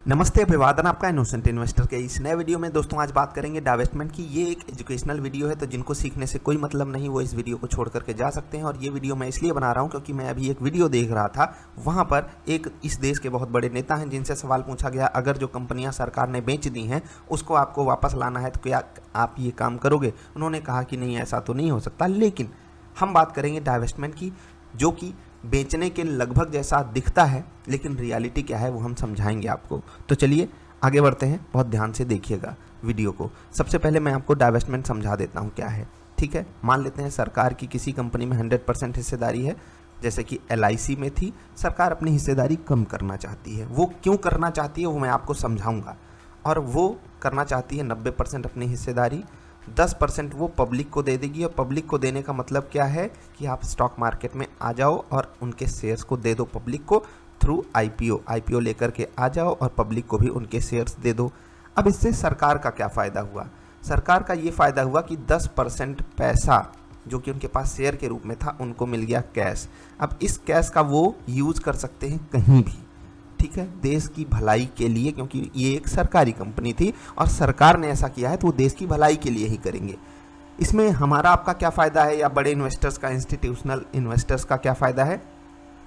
नमस्ते, अभिवादन आपका इनोसेंट इन्वेस्टर के इस नए वीडियो में। दोस्तों आज बात करेंगे डाइवेस्टमेंट की। ये एक एजुकेशनल वीडियो है, तो जिनको सीखने से कोई मतलब नहीं वो इस वीडियो को छोड़ करके जा सकते हैं। और ये वीडियो मैं इसलिए बना रहा हूँ क्योंकि मैं अभी एक वीडियो देख रहा था, वहाँ पर एक इस देश के बहुत बड़े नेता हैं जिनसे सवाल पूछा गया, अगर जो कंपनियाँ सरकार ने बेच दी हैं उसको आपको वापस लाना है तो क्या आप ये काम करोगे। उन्होंने कहा कि नहीं, ऐसा तो नहीं हो सकता। लेकिन हम बात करेंगे डाइवेस्टमेंट की, जो कि बेचने के लगभग जैसा दिखता है, लेकिन रियलिटी क्या है वो हम समझाएंगे आपको। तो चलिए आगे बढ़ते हैं, बहुत ध्यान से देखिएगा वीडियो को। सबसे पहले मैं आपको डाइवेस्टमेंट समझा देता हूँ क्या है, ठीक है। मान लेते हैं सरकार की किसी कंपनी में 100% हिस्सेदारी है, जैसे कि LIC में थी। सरकार अपनी हिस्सेदारी कम करना चाहती है। वो क्यों करना चाहती है वो मैं आपको समझाऊंगा। और वो करना चाहती है 90% अपनी हिस्सेदारी, 10% वो पब्लिक को दे देगी। और पब्लिक को देने का मतलब क्या है कि आप स्टॉक मार्केट में आ जाओ और उनके शेयर्स को दे दो पब्लिक को थ्रू IPO लेकर के आ जाओ और पब्लिक को भी उनके शेयर्स दे दो। अब इससे सरकार का क्या फ़ायदा हुआ? सरकार का ये फ़ायदा हुआ कि 10% पैसा जो कि उनके पास शेयर के रूप में था उनको मिल गया कैश। अब इस कैश का वो यूज़ कर सकते हैं कहीं भी, ठीक है, देश की भलाई के लिए, क्योंकि ये एक सरकारी कंपनी थी और सरकार ने ऐसा किया है तो वो देश की भलाई के लिए ही करेंगे। इसमें हमारा आपका क्या फ़ायदा है, या बड़े इन्वेस्टर्स का, इंस्टीट्यूशनल इन्वेस्टर्स का क्या फ़ायदा है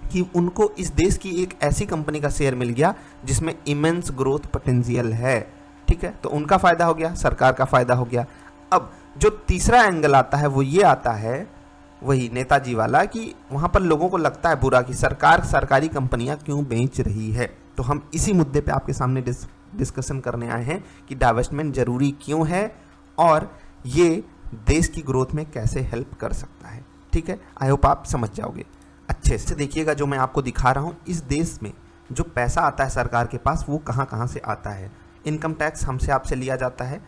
कि उनको इस देश की एक ऐसी कंपनी का शेयर मिल गया जिसमें इमेंस ग्रोथ पोटेंशियल है, ठीक है। तो उनका फ़ायदा हो गया, सरकार का फ़ायदा हो गया। अब जो तीसरा एंगल आता है वो ये आता है, वही नेताजी वाला, कि वहाँ पर लोगों को लगता है बुरा कि सरकार सरकारी कंपनियाँ क्यों बेच रही है। तो हम इसी मुद्दे पे आपके सामने डिस्कशन करने आए हैं कि डाइवेस्टमेंट ज़रूरी क्यों है और ये देश की ग्रोथ में कैसे हेल्प कर सकता है, ठीक है। आई होप आप समझ जाओगे। अच्छे से देखिएगा जो मैं आपको दिखा रहा हूँ। इस देश में जो पैसा आता है सरकार के पास वो कहाँ कहाँ से आता है। इनकम टैक्स हमसे आपसे लिया जाता है,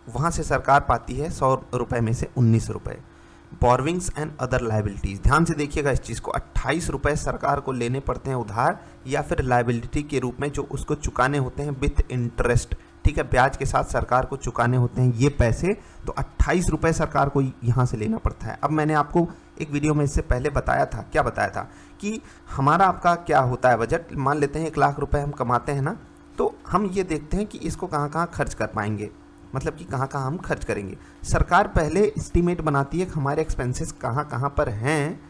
वहाँ से सरकार पाती है 100 रुपये में से 19 रुपये। बॉर्विंग्स एंड अदर लाइबिलिटीज़, ध्यान से देखिएगा इस चीज़ को, 28 रुपये सरकार को लेने पड़ते हैं उधार या फिर लाइबिलिटी के रूप में, जो उसको चुकाने होते हैं विथ इंटरेस्ट, ठीक है, ब्याज के साथ सरकार को चुकाने होते हैं ये पैसे। तो 28 रुपये सरकार को यहाँ से लेना पड़ता है। अब मैंने आपको एक वीडियो में इससे पहले बताया था, क्या बताया था कि हमारा आपका क्या होता है बजट। मान लेते हैं 1 लाख रुपये हम कमाते हैं ना, तो हम ये देखते हैं कि इसको कहाँ कहाँ खर्च कर पाएंगे, मतलब कि कहाँ कहाँ हम खर्च करेंगे। सरकार पहले एस्टीमेट बनाती है कि हमारे एक्सपेंसेस कहाँ कहाँ पर हैं,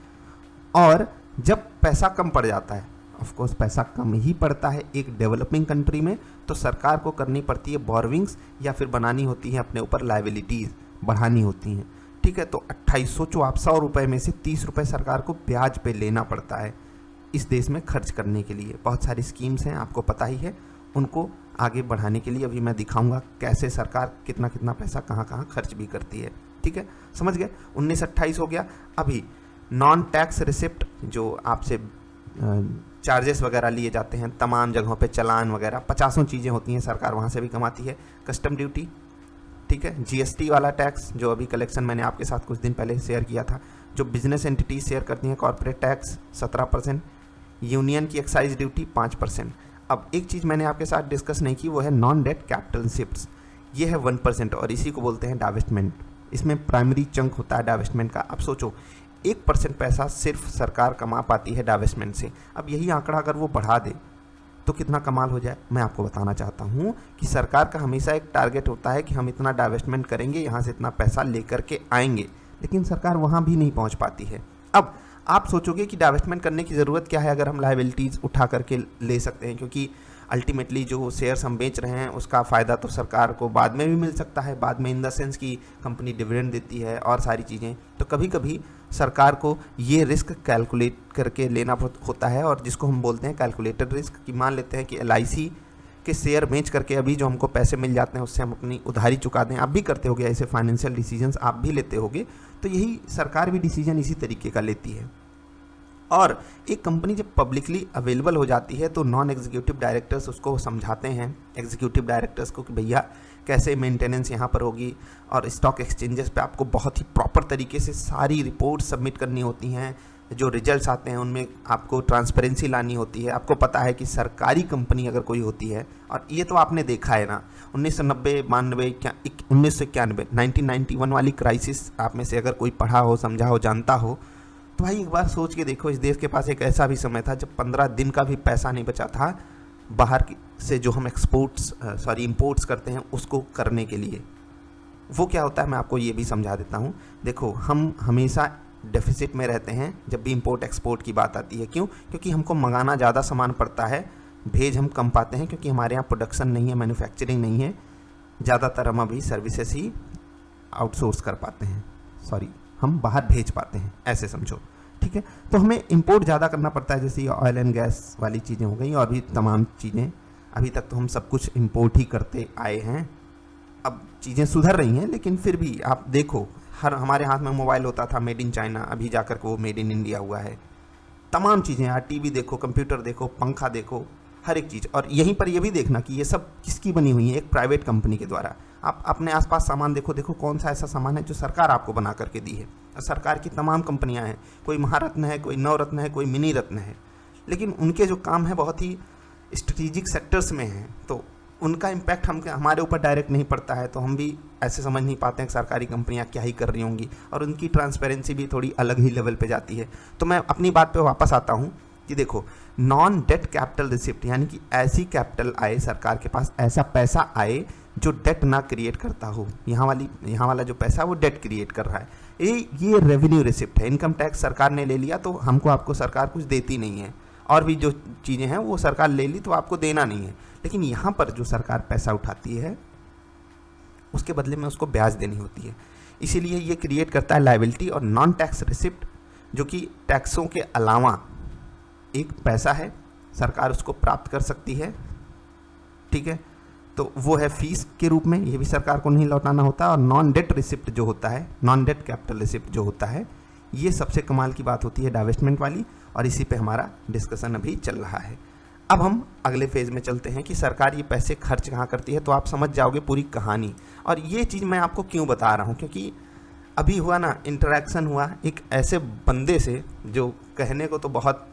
और जब पैसा कम पड़ जाता है, ऑफ कोर्स पैसा कम ही पड़ता है एक डेवलपिंग कंट्री में, तो सरकार को करनी पड़ती है बोरविंग्स या फिर बनानी होती है अपने ऊपर लाइबिलिटीज़, बढ़ानी होती हैं, ठीक है। तो 28, सोचो आप, 100 रुपये में से 30 रुपये सरकार को ब्याज पे लेना पड़ता है इस देश में खर्च करने के लिए। बहुत सारी स्कीम्स हैं, आपको पता ही है, उनको आगे बढ़ाने के लिए अभी मैं दिखाऊंगा कैसे सरकार कितना कितना पैसा कहाँ कहाँ खर्च भी करती है, ठीक है, समझ गए। 19-28 हो गया। अभी नॉन टैक्स रिसिप्ट, जो आपसे चार्जेस वगैरह लिए जाते हैं तमाम जगहों पे, चालान वगैरह 50 चीज़ें होती हैं, सरकार वहाँ से भी कमाती है। कस्टम ड्यूटी, ठीक है, GST वाला टैक्स जो अभी कलेक्शन मैंने आपके साथ कुछ दिन पहले शेयर किया था, जो बिजनेस एंटिटी शेयर करती हैं, कॉर्पोरेट टैक्स 17%, यूनियन की एक्साइज ड्यूटी 5%। अब एक चीज़ मैंने आपके साथ डिस्कस नहीं की, वो है नॉन डेट कैपिटल शिफ्ट्स, ये है 1% और इसी को बोलते हैं डाइवेस्टमेंट। इसमें प्राइमरी चंक होता है डाइवेस्टमेंट का। अब सोचो 1% पैसा सिर्फ सरकार कमा पाती है डाइवेस्टमेंट से। अब यही आंकड़ा अगर वो बढ़ा दे तो कितना कमाल हो जाए। मैं आपको बताना चाहता हूँ कि सरकार का हमेशा एक टारगेट होता है कि हम इतना डाइवेस्टमेंट करेंगे, यहाँ से इतना पैसा लेकर के आएंगे, लेकिन सरकार वहाँ भी नहीं पहुँच पाती है। अब आप सोचोगे कि डाइवेस्टमेंट करने की ज़रूरत क्या है अगर हम लाइबिलिटीज़ उठा करके ले सकते हैं, क्योंकि अल्टीमेटली जो शेयर्स हम बेच रहे हैं उसका फ़ायदा तो सरकार को बाद में भी मिल सकता है, बाद में इन द सेंस कि कंपनी डिविडेंड देती है और सारी चीज़ें। तो कभी कभी सरकार को ये रिस्क कैलकुलेट करके लेना होता है, और जिसको हम बोलते हैं कैलकुलेटेड रिस्क, कि मान लेते हैं कि LIC के शेयर बेच करके अभी जो हमको पैसे मिल जाते हैं उससे हम अपनी उधारी चुका दें। आप भी करते होगे ऐसे फाइनेंशियल डिसीजंस, आप भी लेते होगे, तो यही सरकार भी डिसीजन इसी तरीके का लेती है। और एक कंपनी जब पब्लिकली अवेलेबल हो जाती है तो नॉन एग्जीक्यूटिव डायरेक्टर्स उसको समझाते हैं एग्जीक्यूटिव डायरेक्टर्स को कि भैया कैसे मेंटेनेंस यहाँ पर होगी, और स्टॉक एक्सचेंजेस पे आपको बहुत ही प्रॉपर तरीके से सारी रिपोर्ट सबमिट करनी होती हैं, जो रिजल्ट्स आते हैं उनमें आपको ट्रांसपेरेंसी लानी होती है। आपको पता है कि सरकारी कंपनी अगर कोई होती है, और ये तो आपने देखा है ना, 1991 वाली क्राइसिस आप में से अगर कोई पढ़ा हो, समझा हो, जानता हो, तो भाई एक बार सोच के देखो, इस देश के पास एक ऐसा भी समय था जब 15 दिन का भी पैसा नहीं बचा था बाहर से जो हम इंपोर्ट्स करते हैं उसको करने के लिए। वो क्या होता है मैं आपको ये भी समझा देता हूँ। देखो, हम हमेशा डेफिसिट में रहते हैं जब भी इंपोर्ट एक्सपोर्ट की बात आती है। क्यों? क्योंकि हमको मंगाना ज़्यादा सामान पड़ता है, भेज हम कम पाते हैं, क्योंकि हमारे यहाँ प्रोडक्शन नहीं है, मैन्युफैक्चरिंग नहीं है। ज़्यादातर हम अभी सर्विसेज ही आउटसोर्स कर पाते हैं, हम बाहर भेज पाते हैं, ऐसे समझो, ठीक है। तो हमें इंपोर्ट ज़्यादा करना पड़ता है, जैसे ऑयल एंड गैस वाली चीज़ें हो गई और भी तमाम चीज़ें। अभी तक तो हम सब कुछ इंपोर्ट ही करते आए हैं। अब चीज़ें सुधर रही हैं, लेकिन फिर भी आप देखो, हमारे हाथ में मोबाइल होता था मेड इन चाइना, अभी जाकर के वो मेड इन इंडिया हुआ है। तमाम चीज़ें यार, टीवी देखो, कंप्यूटर देखो, पंखा देखो, हर एक चीज़। और यहीं पर ये भी देखना कि ये सब किसकी बनी हुई है, एक प्राइवेट कंपनी के द्वारा। आप अपने आसपास सामान देखो कौन सा ऐसा सामान है जो सरकार आपको बना करके दी है। और सरकार की तमाम कंपनियां हैं, कोई महारत्न है, कोई नवरत्न है, कोई मिनी रत्न है, लेकिन उनके जो काम है बहुत ही स्ट्रेटेजिक सेक्टर्स में हैं, तो उनका इम्पैक्ट हमारे ऊपर डायरेक्ट नहीं पड़ता है। तो हम भी ऐसे समझ नहीं पाते हैं कि सरकारी कंपनियां क्या ही कर रही होंगी, और उनकी ट्रांसपेरेंसी भी थोड़ी अलग ही लेवल पे जाती है। तो मैं अपनी बात पे वापस आता हूँ कि देखो, नॉन डेट कैपिटल रिसिप्ट, यानी कि ऐसी कैपिटल आए सरकार के पास, ऐसा पैसा आए जो डेट ना क्रिएट करता हो। यहाँ वाला जो पैसा है वो डेट क्रिएट कर रहा है, ये रेवेन्यू रिसिप्ट है। इनकम टैक्स सरकार ने ले लिया तो आपको सरकार कुछ देती नहीं है, और भी जो चीज़ें हैं वो सरकार ले ली तो आपको देना नहीं है। लेकिन यहाँ पर जो सरकार पैसा उठाती है उसके बदले में उसको ब्याज देनी होती है, इसीलिए ये क्रिएट करता है लायबिलिटी। और नॉन टैक्स रिसिप्ट, जो कि टैक्सों के अलावा एक पैसा है, सरकार उसको प्राप्त कर सकती है, ठीक है। तो वो है फीस के रूप में, ये भी सरकार को नहीं लौटाना होता। और नॉन डेट रिसिप्ट जो होता है, नॉन डेट कैपिटल रिसिप्ट जो होता है, ये सबसे कमाल की बात होती है डाइवेस्टमेंट वाली, और इसी पे हमारा डिस्कशन अभी चल रहा है। अब हम अगले फेज़ में चलते हैं कि सरकार ये पैसे खर्च कहाँ करती है, तो आप समझ जाओगे पूरी कहानी। और ये चीज़ मैं आपको क्यों बता रहा हूँ, क्योंकि अभी हुआ ना, इंटरेक्शन हुआ एक ऐसे बंदे से जो कहने को तो बहुत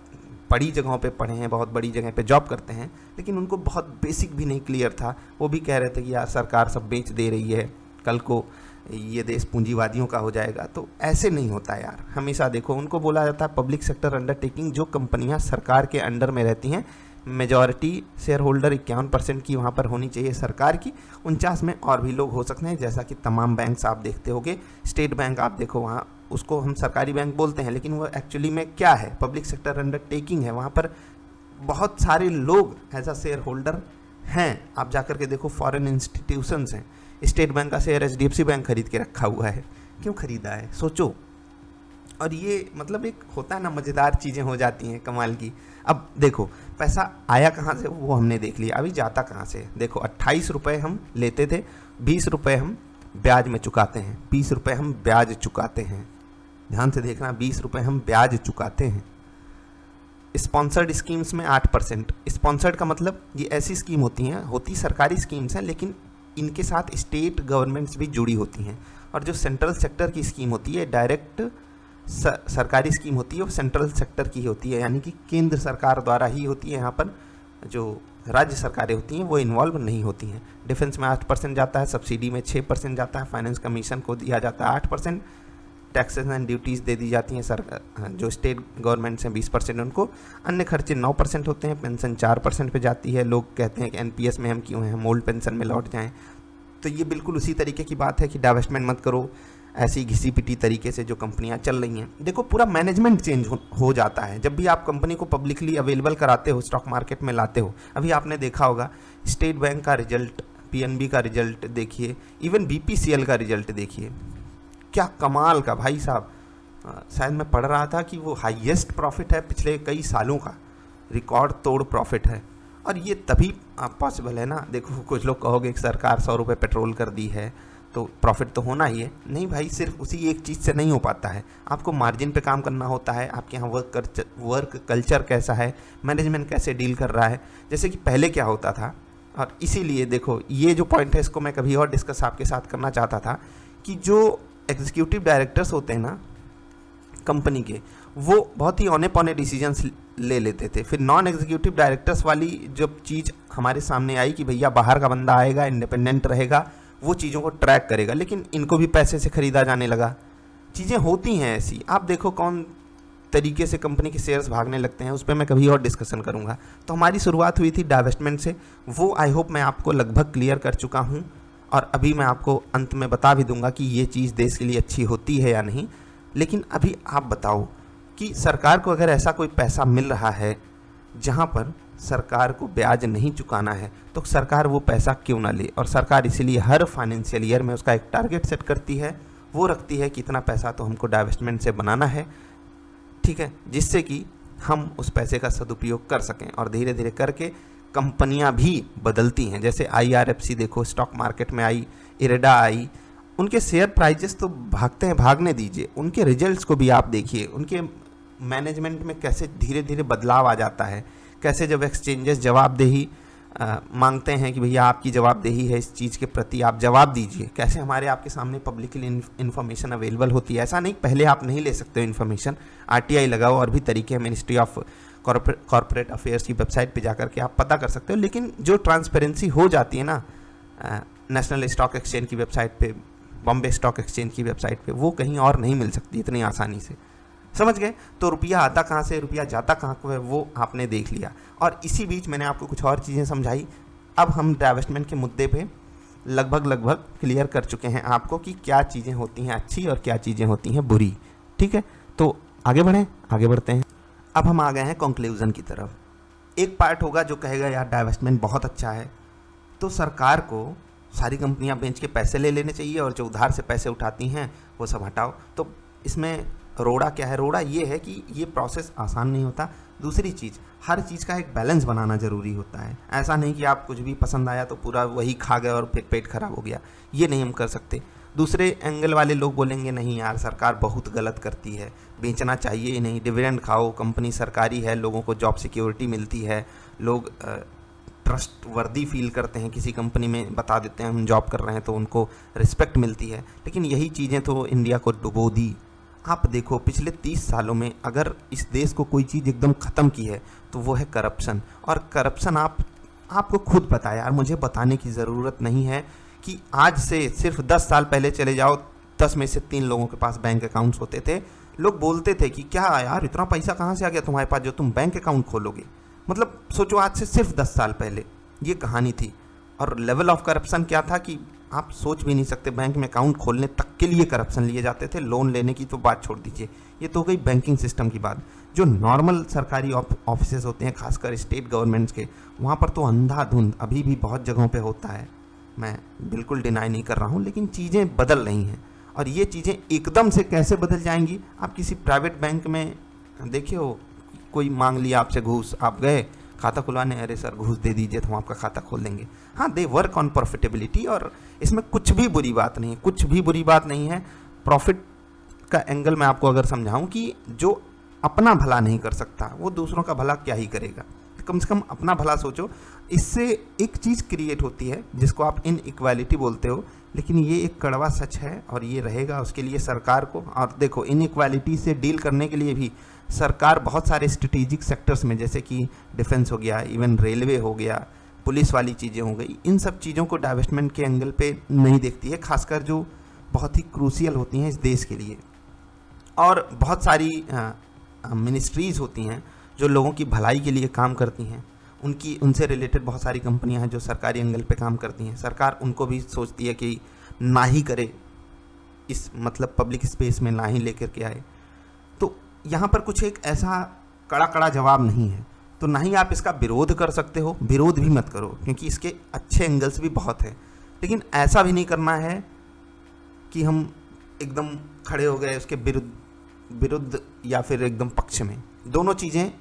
बड़ी जगहों पे पढ़े हैं, बहुत बड़ी जगह पे जॉब करते हैं, लेकिन उनको बहुत बेसिक भी नहीं क्लियर था। वो भी कह रहे थे कि यार सरकार सब बेच दे रही है, कल को ये देश पूंजीवादियों का हो जाएगा। तो ऐसे नहीं होता यार। हमेशा देखो, उनको बोला जाता है पब्लिक सेक्टर अंडरटेकिंग। जो कंपनियां सरकार के अंडर में रहती हैं, मेजॉरिटी शेयर होल्डर 51% की वहाँ पर होनी चाहिए सरकार की, 49 में और भी लोग हो सकते हैं, जैसा कि तमाम बैंक्स आप देखते होगे। स्टेट बैंक आप देखो, वहाँ उसको हम सरकारी बैंक बोलते हैं, लेकिन वो एक्चुअली में क्या है, पब्लिक सेक्टर अंडरटेकिंग है। वहाँ पर बहुत सारे लोग एज अ शेयर होल्डर हैं। आप जाकर के देखो, फॉरेन इंस्टीट्यूशंस हैं। स्टेट बैंक का शेयर HDFC बैंक खरीद के रखा हुआ है। क्यों खरीदा है, सोचो। और ये मतलब एक होता है ना, मज़ेदार चीज़ें हो जाती हैं कमाल की। अब देखो, पैसा आया कहाँ से वो हमने देख लिया, अभी जाता कहाँ से। देखो, 28 रुपये हम लेते थे, 20 रुपये हम ब्याज में चुकाते हैं, 20 रुपये हम ब्याज चुकाते हैं। ध्यान से देखना, 20 रुपये हम ब्याज चुकाते हैं। स्पॉन्सर्ड स्कीम्स में 8%। स्पॉन्सर्ड का मतलब ये ऐसी स्कीम होती सरकारी स्कीम्स हैं, लेकिन इनके साथ स्टेट गवर्नमेंट्स भी जुड़ी होती हैं। और जो सेंट्रल सेक्टर की स्कीम होती है, डायरेक्ट सरकारी स्कीम होती है, वो सेंट्रल सेक्टर की होती है, यानी कि केंद्र सरकार द्वारा ही होती है। यहाँ पर जो राज्य सरकारें होती हैं वो इन्वॉल्व नहीं होती हैं। डिफेंस में 8% जाता है, सब्सिडी में 6% जाता है, फाइनेंस कमीशन को दिया जाता है 8%, टैक्सेस एंड ड्यूटीज़ दे दी जाती हैं सरकार, जो स्टेट गवर्नमेंट्स हैं 20% उनको। अन्य खर्चे 9% होते हैं, पेंशन 4% पे जाती है। लोग कहते हैं कि NPS में हम क्यों हैं, हम ओल्ड पेंशन में लौट जाएं। तो ये बिल्कुल उसी तरीके की बात है कि डाइवेस्टमेंट मत करो ऐसी घिसी पिटी तरीके से जो कंपनियां चल रही हैं। देखो, पूरा मैनेजमेंट चेंज हो जाता है जब भी आप कंपनी को पब्लिकली अवेलेबल कराते हो, स्टॉक मार्केट में लाते हो। अभी आपने देखा होगा स्टेट बैंक का रिजल्ट, PNB का रिजल्ट देखिए, इवन BPCL का रिजल्ट देखिए, क्या कमाल का भाई साहब। शायद मैं पढ़ रहा था कि वो हाईएस्ट प्रॉफिट है पिछले कई सालों का, रिकॉर्ड तोड़ प्रॉफिट है। और ये तभी पॉसिबल है ना। देखो, कुछ लोग कहोगे कि सरकार 100 रुपये पेट्रोल कर दी है तो प्रॉफिट तो होना ही है। नहीं भाई, सिर्फ उसी एक चीज़ से नहीं हो पाता है, आपको मार्जिन पे काम करना होता है। आपके यहाँ वर्क कल्चर कैसा है, मैनेजमेंट कैसे डील कर रहा है। जैसे कि पहले क्या होता था, और इसीलिए देखो ये जो पॉइंट है इसको मैं कभी और डिस्कस आपके साथ करना चाहता था कि जो एग्जीक्यूटिव डायरेक्टर्स होते हैं ना कंपनी के, वो बहुत ही औने पौने डिसीजंस ले लेते थे। फिर नॉन एग्जीक्यूटिव डायरेक्टर्स वाली जब चीज़ हमारे सामने आई कि भैया बाहर का बंदा आएगा, इंडिपेंडेंट रहेगा, वो चीज़ों को ट्रैक करेगा, लेकिन इनको भी पैसे से ख़रीदा जाने लगा। चीज़ें होती हैं ऐसी। आप देखो, कौन तरीके से कंपनी के शेयर्स भागने लगते हैं, उस पर मैं कभी और डिस्कशन करूंगा। तो हमारी शुरुआत हुई थी डाइवेस्टमेंट से, वो आई होप मैं आपको लगभग क्लियर कर चुका हूं, और अभी मैं आपको अंत में बता भी दूंगा कि ये चीज़ देश के लिए अच्छी होती है या नहीं। लेकिन अभी आप बताओ कि सरकार को अगर ऐसा कोई पैसा मिल रहा है जहाँ पर सरकार को ब्याज नहीं चुकाना है, तो सरकार वो पैसा क्यों ना ले। और सरकार इसीलिए हर फाइनेंशियल ईयर में उसका एक टारगेट सेट करती है, वो रखती है कि इतना पैसा तो हमको डाइवेस्टमेंट से बनाना है, ठीक है, जिससे कि हम उस पैसे का सदुपयोग कर सकें। और धीरे धीरे करके कंपनियां भी बदलती हैं, जैसे IRFC देखो, स्टॉक मार्केट में आई, इरेडा आई, उनके शेयर प्राइजेस तो भागते हैं, भागने दीजिए, उनके रिजल्ट्स को भी आप देखिए, उनके मैनेजमेंट में कैसे धीरे धीरे बदलाव आ जाता है, कैसे जब एक्सचेंजेस जवाबदेही मांगते हैं कि भैया आपकी जवाबदेही है इस चीज़ के प्रति, आप जवाब दीजिए, कैसे हमारे आपके सामने पब्लिकली इन्फॉर्मेशन अवेलेबल होती है। ऐसा नहीं पहले आप नहीं ले सकते हो इन्फॉर्मेशन, RTI लगाओ, और भी तरीके हैं, मिनिस्ट्री ऑफ कॉर्पोरेट अफेयर्स की वेबसाइट पे जाकर के आप पता कर सकते हो। लेकिन जो ट्रांसपेरेंसी हो जाती है ना नेशनल स्टॉक एक्सचेंज की वेबसाइट पे, बॉम्बे स्टॉक एक्सचेंज की वेबसाइट पे, वो कहीं और नहीं मिल सकती इतनी आसानी से, समझ गए। तो रुपया आता कहाँ से, रुपया जाता कहाँ को है, वो आपने देख लिया। और इसी बीच मैंने आपको कुछ और चीज़ें समझाई। अब हम डाइवेस्टमेंट के मुद्दे पे लगभग क्लियर कर चुके हैं आपको कि क्या चीज़ें होती हैं अच्छी और क्या चीज़ें होती हैं बुरी, ठीक है। तो आगे बढ़ते हैं। अब हम आ गए हैं कंक्लूजन की तरफ। एक पार्ट होगा जो कहेगा यार डाइवेस्टमेंट बहुत अच्छा है, तो सरकार को सारी कंपनियां बेच के पैसे ले लेने चाहिए, और जो उधार से पैसे उठाती हैं वो सब हटाओ। तो इसमें रोड़ा क्या है? रोड़ा ये है कि ये प्रोसेस आसान नहीं होता। दूसरी चीज़, हर चीज़ का एक बैलेंस बनाना ज़रूरी होता है। ऐसा नहीं कि आप कुछ भी पसंद आया तो पूरा वही खा गए और फिर पेट खराब हो गया, ये नहीं हम कर सकते। दूसरे एंगल वाले लोग बोलेंगे नहीं यार सरकार बहुत गलत करती है, बेचना चाहिए ही नहीं, डिविडेंड खाओ, कंपनी सरकारी है, लोगों को जॉब सिक्योरिटी मिलती है, लोग ट्रस्ट वर्दी फील करते हैं, किसी कंपनी में बता देते हैं हम जॉब कर रहे हैं तो उनको रिस्पेक्ट मिलती है। लेकिन यही चीज़ें तो इंडिया को डुबो दी। आप देखो पिछले 30 सालों में अगर इस देश को कोई चीज़ एकदम ख़त्म की है तो वो है करप्शन। और करप्शन आपको खुद पता है यार, मुझे बताने की ज़रूरत नहीं है कि आज से सिर्फ 10 साल पहले चले जाओ, 10 में से 3 लोगों के पास बैंक अकाउंट्स होते थे। लोग बोलते थे कि क्या यार इतना पैसा कहाँ से आ गया तुम्हारे पास जो तुम बैंक अकाउंट खोलोगे। मतलब सोचो आज से सिर्फ 10 साल पहले ये कहानी थी। और लेवल ऑफ करप्शन क्या था कि आप सोच भी नहीं सकते, बैंक में अकाउंट खोलने तक के लिए करप्शन लिए जाते थे। लोन लेने की तो बात छोड़ दीजिए, ये तो हो गई बैंकिंग सिस्टम की बात। जो नॉर्मल सरकारी ऑफिसेज होते हैं, खासकर स्टेट गवर्नमेंट्स के, वहाँ पर तो अंधाधुंध अभी भी बहुत जगहों पे होता है, मैं बिल्कुल डिनाई नहीं कर रहा हूँ। लेकिन चीज़ें बदल रही हैं, और ये चीज़ें एकदम से कैसे बदल जाएंगी। आप किसी प्राइवेट बैंक में देखिए हो, कोई मांग लिया आपसे घूस, आप गए खाता खुलवाने, अरे सर घूस दे दीजिए तो हम आपका खाता खोल देंगे। हाँ, दे वर्क ऑन प्रॉफिटेबिलिटी, और इसमें कुछ भी बुरी बात नहीं है, कुछ भी बुरी बात नहीं है। प्रॉफिट का एंगल मैं आपको अगर समझाऊं कि जो अपना भला नहीं कर सकता वो दूसरों का भला क्या ही करेगा। कम से कम अपना भला सोचो। इससे एक चीज़ क्रिएट होती है जिसको आप इनइक्वालिटी बोलते हो, लेकिन ये एक कड़वा सच है और ये रहेगा। उसके लिए सरकार को, और देखो इनइक्वालिटी से डील करने के लिए भी सरकार बहुत सारे स्ट्रेटेजिक सेक्टर्स में, जैसे कि डिफेंस हो गया, इवन रेलवे हो गया, पुलिस वाली चीज़ें हो गई, इन सब चीज़ों को डाइवेस्टमेंट के एंगल पे नहीं देखती है, खासकर जो बहुत ही क्रूशियल होती हैं इस देश के लिए। और बहुत सारी मिनिस्ट्रीज़ होती हैं जो लोगों की भलाई के लिए काम करती हैं, उनसे रिलेटेड बहुत सारी कंपनियां हैं जो सरकारी एंगल पे काम करती हैं। सरकार उनको भी सोचती है कि ना ही करे, इस मतलब पब्लिक स्पेस में ना ही लेकर के आए। तो यहाँ पर कुछ एक ऐसा कड़ा जवाब नहीं है, तो ना ही आप इसका विरोध कर सकते हो, विरोध भी मत करो क्योंकि इसके अच्छे एंगल्स भी बहुत हैं। लेकिन ऐसा भी नहीं करना है कि हम एकदम खड़े हो गए उसके विरुद्ध या फिर एकदम पक्ष में। दोनों चीज़ें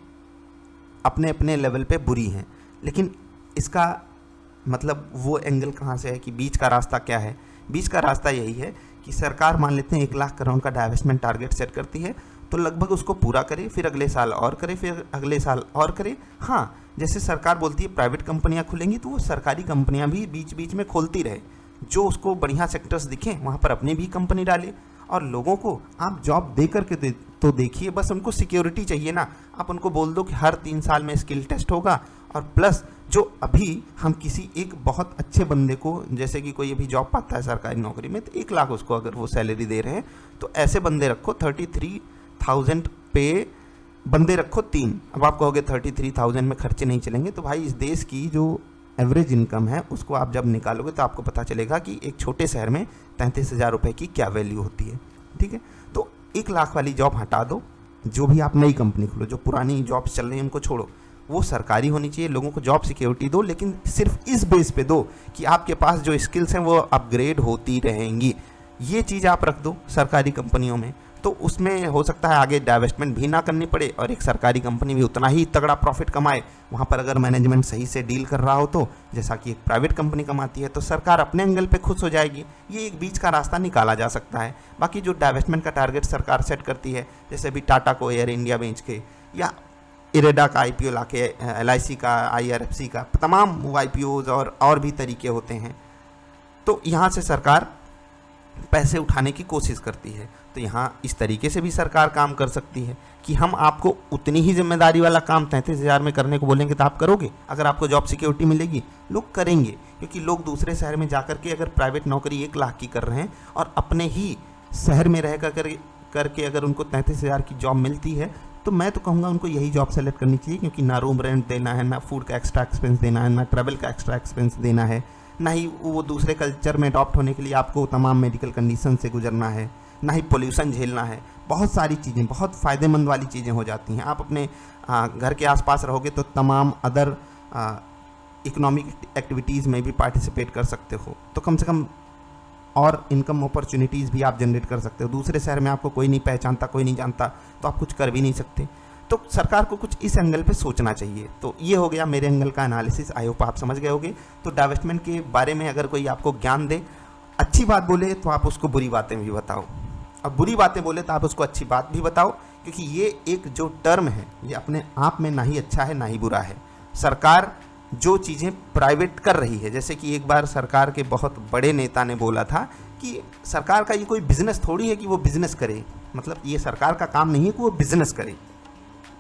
अपने अपने लेवल पे बुरी हैं, लेकिन इसका मतलब वो एंगल कहाँ से है कि बीच का रास्ता क्या है। बीच का रास्ता यही है कि सरकार मान लेते हैं 1 लाख करोड़ का डाइवेस्टमेंट टारगेट सेट करती है, तो लगभग उसको पूरा करे, फिर अगले साल और करे, फिर अगले साल और करे। हाँ, जैसे सरकार बोलती है प्राइवेट कंपनियां खुलेंगी, तो वो सरकारी कंपनियां भी बीच बीच में खोलती रहे, जो उसको बढ़िया सेक्टर्स दिखें वहाँ पर अपनी भी कंपनी डाले। और लोगों को आप जॉब दे करके तो देखिए, बस उनको सिक्योरिटी चाहिए ना। आप उनको बोल दो कि हर 3 साल में स्किल टेस्ट होगा, और प्लस जो अभी हम किसी एक बहुत अच्छे बंदे को, जैसे कि कोई अभी जॉब पाता है सरकारी नौकरी में, तो 1 लाख उसको अगर वो सैलरी दे रहे हैं, तो ऐसे बंदे रखो 33,000 पे बंदे रखो 3। अब आप कहोगे 33,000 में खर्चे नहीं चलेंगे, तो भाई इस देश की जो एवरेज इनकम है उसको आप जब निकालोगे तो आपको पता चलेगा कि एक छोटे शहर में 33,000 रुपये की क्या वैल्यू होती है। ठीक है, तो 1 लाख वाली जॉब हटा दो, जो भी आप नई कंपनी खोलो, जो पुरानी जॉब्स चल रही हैं उनको छोड़ो, वो सरकारी होनी चाहिए, लोगों को जॉब सिक्योरिटी दो, लेकिन सिर्फ इस बेस पे दो कि आपके पास जो स्किल्स हैं वो अपग्रेड होती रहेंगी। ये चीज़ आप रख दो सरकारी कंपनियों में, तो उसमें हो सकता है आगे डाइवेस्टमेंट भी ना करनी पड़े और एक सरकारी कंपनी भी उतना ही तगड़ा प्रॉफिट कमाए। वहाँ पर अगर मैनेजमेंट सही से डील कर रहा हो तो जैसा कि एक प्राइवेट कंपनी कमाती है, तो सरकार अपने एंगल पे खुश हो जाएगी। ये एक बीच का रास्ता निकाला जा सकता है। बाकी जो डाइवेस्टमेंट का टारगेट सरकार सेट करती है, जैसे अभी टाटा को एयर इंडिया बेच के, या इरेडा का IPO लाके, LIC का, IRFC का, तमाम IPOs और भी तरीके होते हैं, तो यहाँ से सरकार पैसे उठाने की कोशिश करती है। तो यहाँ इस तरीके से भी सरकार काम कर सकती है कि हम आपको उतनी ही जिम्मेदारी वाला काम 33,000 में करने को बोलेंगे तो आप करोगे। अगर आपको जॉब सिक्योरिटी मिलेगी, लोग करेंगे, क्योंकि लोग दूसरे शहर में जाकर के अगर प्राइवेट नौकरी 1 लाख की कर रहे हैं और अपने ही शहर में रह करके अगर उनको 33,000 की जॉब मिलती है, तो मैं तो कहूँगा उनको यही जॉब सेलेक्ट करनी चाहिए, क्योंकि ना रूम रेंट देना है, ना फूड का एक्स्ट्रा एक्सपेंस देना है, ना ट्रैवल का एक्स्ट्रा एक्सपेंस देना है, ना ही वो दूसरे कल्चर में अडॉप्ट होने के लिए आपको तमाम मेडिकल कंडीशन से गुजरना है, ना ही पोल्यूशन झेलना है। बहुत सारी चीज़ें, बहुत फ़ायदेमंद वाली चीज़ें हो जाती हैं। आप अपने घर के आसपास रहोगे तो तमाम अदर इकोनॉमिक एक्टिविटीज़ में भी पार्टिसिपेट कर सकते हो, तो कम से कम और इनकम अपॉर्चुनिटीज़ भी आप जनरेट कर सकते हो। दूसरे शहर में आपको कोई नहीं पहचानता, कोई नहीं जानता, तो आप कुछ कर भी नहीं सकते। तो सरकार को कुछ इस एंगल पे सोचना चाहिए। तो ये हो गया मेरे एंगल का एनालिसिस, आई होप आप समझ गए होंगे। तो डाइवेस्टमेंट के बारे में अगर कोई आपको ज्ञान दे, अच्छी बात बोले तो आप उसको बुरी बातें भी बताओ, और बुरी बातें बोले तो आप उसको अच्छी बात भी बताओ, क्योंकि ये एक जो टर्म है ये अपने आप में ना ही अच्छा है ना ही बुरा है। सरकार जो चीज़ें प्राइवेट कर रही है, जैसे कि एक बार सरकार के बहुत बड़े नेता ने बोला था कि सरकार का ये कोई बिज़नेस थोड़ी है कि वो बिज़नेस करे, मतलब ये सरकार का काम नहीं है कि वो बिज़नेस करे।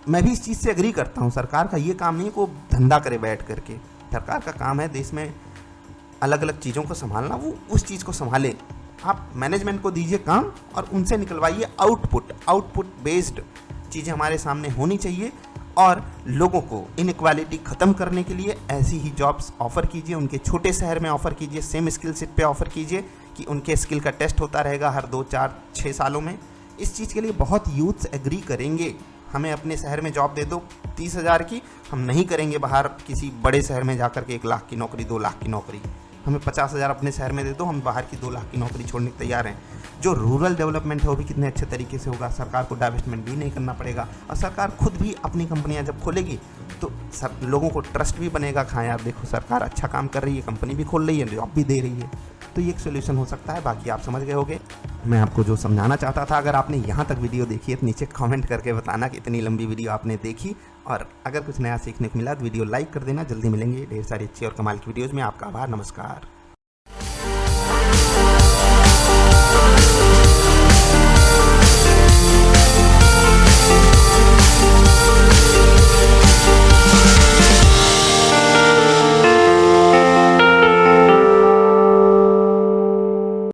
मैं भी इस चीज़ से एग्री करता हूँ, सरकार का ये काम नहीं है कि वो धंधा करे बैठ करके। सरकार का काम है देश में अलग अलग चीज़ों को संभालना, वो उस चीज़ को संभाले। आप मैनेजमेंट को दीजिए काम और उनसे निकलवाइए आउटपुट बेस्ड चीज़ें हमारे सामने होनी चाहिए, और लोगों को इनइक्वालिटी ख़त्म करने के लिए ऐसी ही जॉब्स ऑफ़र कीजिए, उनके छोटे शहर में ऑफ़र कीजिए, सेम स्किल सेट पे ऑफ़र कीजिए कि उनके स्किल का टेस्ट होता रहेगा हर 2, 4, 6 सालों में। इस चीज़ के लिए बहुत यूथ्स एग्री करेंगे। हमें अपने शहर में जॉब दे दो 30,000 की, हम नहीं करेंगे बाहर किसी बड़े शहर में जाकर के 1 लाख की नौकरी, 2 लाख की नौकरी। हमें 50,000 अपने शहर में दे दो, हम बाहर की 2 लाख की नौकरी छोड़ने को तैयार हैं। जो रूरल डेवलपमेंट है वो भी कितने अच्छे तरीके से होगा, सरकार को डाइवेस्टमेंट भी नहीं करना पड़ेगा, और सरकार खुद भी अपनी कंपनियां जब खोलेगी तो लोगों को ट्रस्ट भी बनेगा। हाँ यार देखो सरकार अच्छा काम कर रही है, कंपनी भी खोल रही है, जॉब भी दे रही है। तो ये एक सोल्यूशन हो सकता है। बाकी आप समझ गए होंगे मैं आपको जो समझाना चाहता था। अगर आपने यहाँ तक वीडियो देखी है तो नीचे कमेंट करके बताना कि इतनी लंबी वीडियो आपने देखी, और अगर कुछ नया सीखने को मिला तो वीडियो लाइक कर देना। जल्दी मिलेंगे ढेर सारी अच्छी और कमाल की वीडियोज़ में। आपका आभार, नमस्कार।